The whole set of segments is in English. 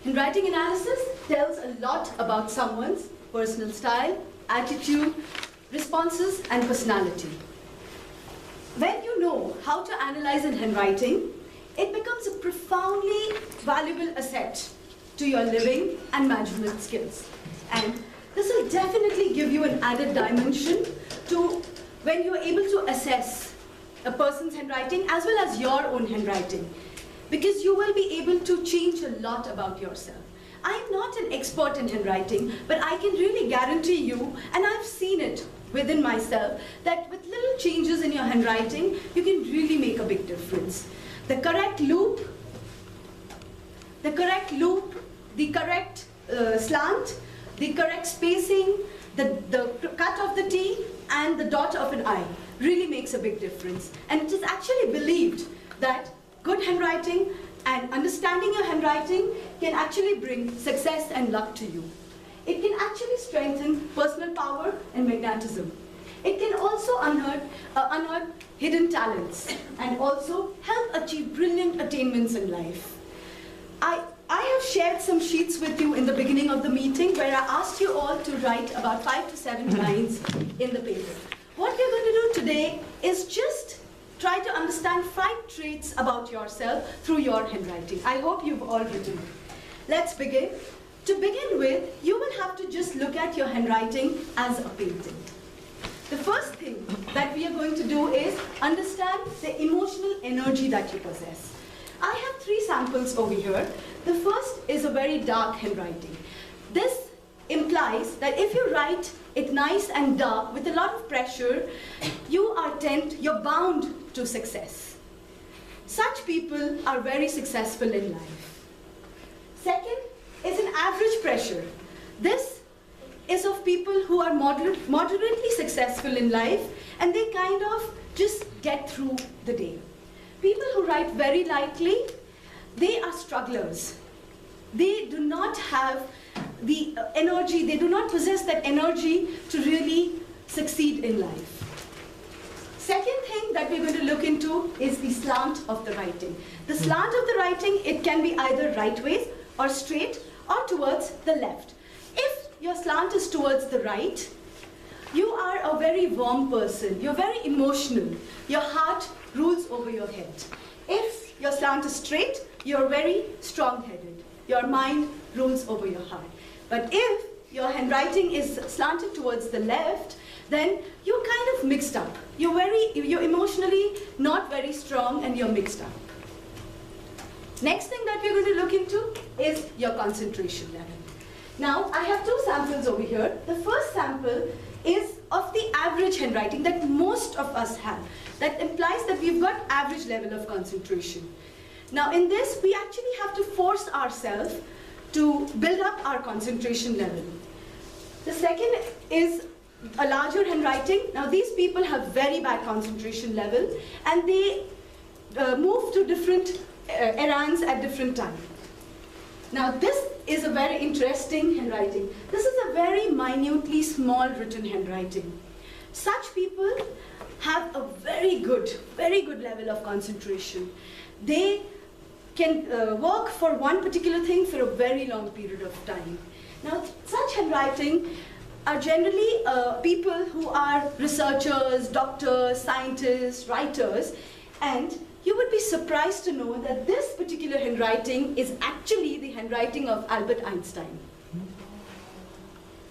Handwriting analysis tells a lot about someone's personal style, attitude, responses, and personality. When you know how to analyze in handwriting, it becomes a profoundly valuable asset to your living and management skills. And this will definitely give you an added dimension to when you're able to assess a person's handwriting as well as your own handwriting, because you will be able to change a lot about yourself. I'm not an expert in handwriting, but I can really guarantee you, and I've seen it within myself, that with little changes in your handwriting, you can really make a big difference. The correct loop, the correct slant, the correct spacing, the cut of the T, and the dot of an I really makes a big difference. And it is actually believed that good handwriting and understanding your handwriting can actually bring success and luck to you. It can actually strengthen personal power and magnetism. It can also unearth hidden talents and also help achieve brilliant attainments in life. I have shared some sheets with you in the beginning of the meeting where I asked you all to write about 5 to 7 lines in the paper. What we're going to do today is just try to understand 5 traits about yourself through your handwriting. I hope you've all written it. Let's begin. To begin with, you will have to just look at your handwriting as a painting. The first thing that we are going to do is understand the emotional energy that you possess. I have 3 samples over here. The first is a very dark handwriting. This implies that if you write it nice and dark with a lot of pressure, you're bound to success. Such people are very successful in life. Second is an average pressure. This is of people who are moderately successful in life, and they kind of just get through the day. People who write very lightly, they are strugglers. They do not have the energy, they do not possess that energy to really succeed in life. Second thing that we're going to look into is the slant of the writing. The slant of the writing, it can be either right ways or straight or towards the left. If your slant is towards the right, you are a very warm person. You're very emotional. Your heart rules over your head. If your slant is straight, you're very strong-headed. Your mind rules over your heart. But if your handwriting is slanted towards the left, then you're kind of mixed up. You're emotionally not very strong and you're mixed up. Next thing that we're going to look into is your concentration level. Now, I have 2 samples over here. The first sample is of the average handwriting that most of us have. That implies that we've got average level of concentration. Now, in this, we actually have to force ourselves to build up our concentration level. The second is a larger handwriting. Now, these people have very bad concentration level, and they move to different errands at different times. Now, this is a very interesting handwriting. This is a very minutely small written handwriting. Such people have a very good level of concentration. They can work for one particular thing for a very long period of time. Now, such handwriting are generally people who are researchers, doctors, scientists, writers, and you would be surprised to know that this particular handwriting is actually the handwriting of Albert Einstein.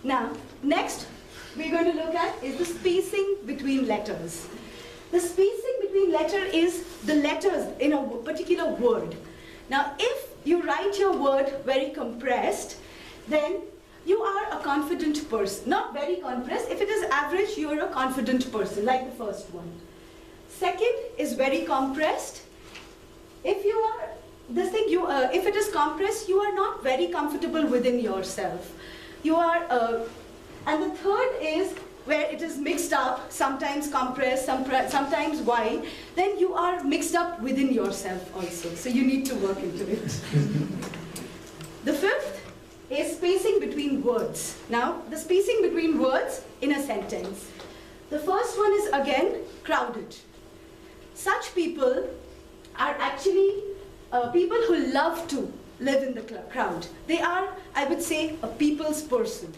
Now, next we're going to look at is the spacing between letters. The spacing between letters is the letters in a particular word. Now, if you write your word very compressed, then you are a confident person. Not very compressed. If it is average, you are a confident person, like the first one. Second is very compressed. If you are if it is compressed, you are not very comfortable within yourself. You are, and the third is where it is mixed up, sometimes compressed, sometimes wide. Then you are mixed up within yourself also. So you need to work into it. The fifth is spacing between words. Now, the spacing between words in a sentence. The first one is again crowded. Such people are actually people who love live in the crowd. They are, I would say, a people's person.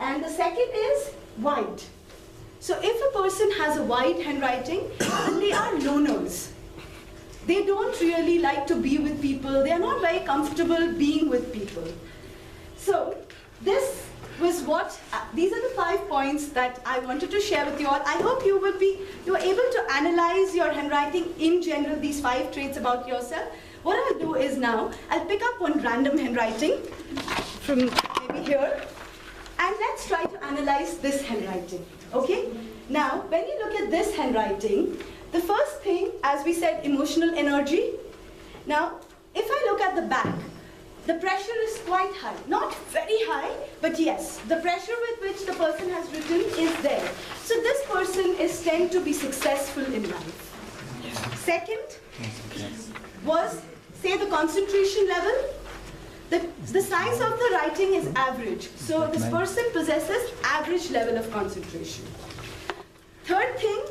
And the second is wide. So if a person has a wide handwriting, then they are loners. They don't really like to be with people. They are not very comfortable being with people. So this was what, these are the 5 points that I wanted to share with you all. I hope you are able to analyze your handwriting in general, these 5 traits about yourself. What I will do is now, I'll pick up one random handwriting from maybe here, and let's try to analyze this handwriting, okay? Now, when you look at this handwriting, the first thing, as we said, emotional energy. Now, if I look at the back, the pressure is quite high. Not very high, but yes, the pressure with which the person has written is there. So this person tend to be successful in life. Second was, say, the concentration level. The size of the writing is average. So this person possesses average level of concentration. Third thing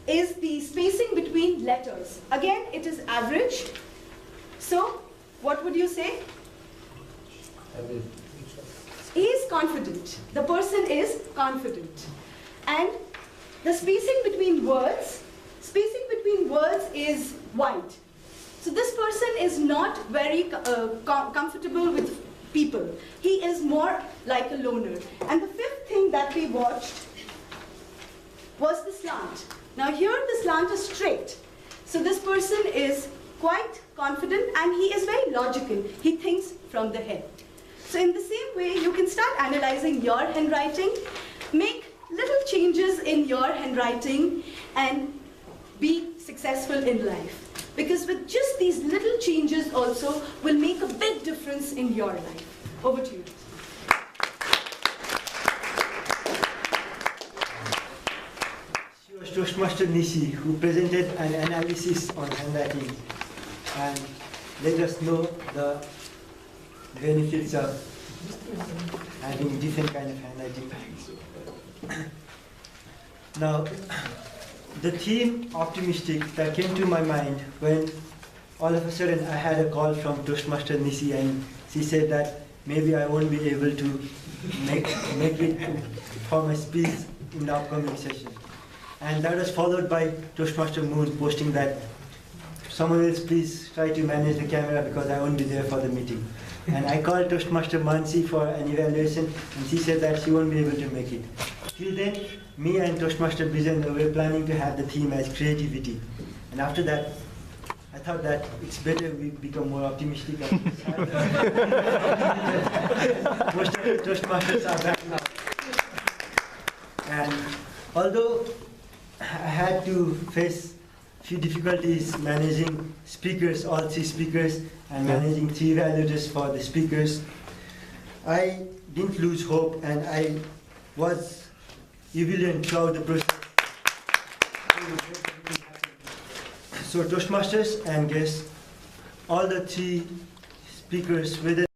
is the spacing between letters. Again, it is average. So what would you say? He is confident. The person is confident. And the spacing between words is wide. So this person is not very comfortable with people. He is more like a loner. And the fifth thing that we watched was the slant. Now here the slant is straight. So this person is quite confident and he is very logical. He thinks from the head. So in the same way, you can start analyzing your handwriting, make little changes in your handwriting and be successful in life. Because with just these little changes also will make a big difference in your life. Over to you. She was Toastmaster Nishi, who presented an analysis on handwriting and let us know the benefits of having different kind of handwriting. Now, the theme optimistic that came to my mind when all of a sudden I had a call from Toastmaster Nishi and she said that maybe I won't be able to make it for my speech in the upcoming session. And that was followed by Toastmaster Moon posting that someone else please try to manage the camera because I won't be there for the meeting. And I called Toastmaster Mansi for an evaluation and she said that she won't be able to make it. Till then, me and Toastmaster Bijan were planning to have the theme as creativity. And after that, I thought that it's better we become more optimistic. Most of the Toastmasters are back now. And although I had to face few difficulties managing speakers, all 3 speakers, and managing 3 evaluators for the speakers, I didn't lose hope and I was jubilant throughout the process. So Toastmasters and guests, all the 3 speakers, whether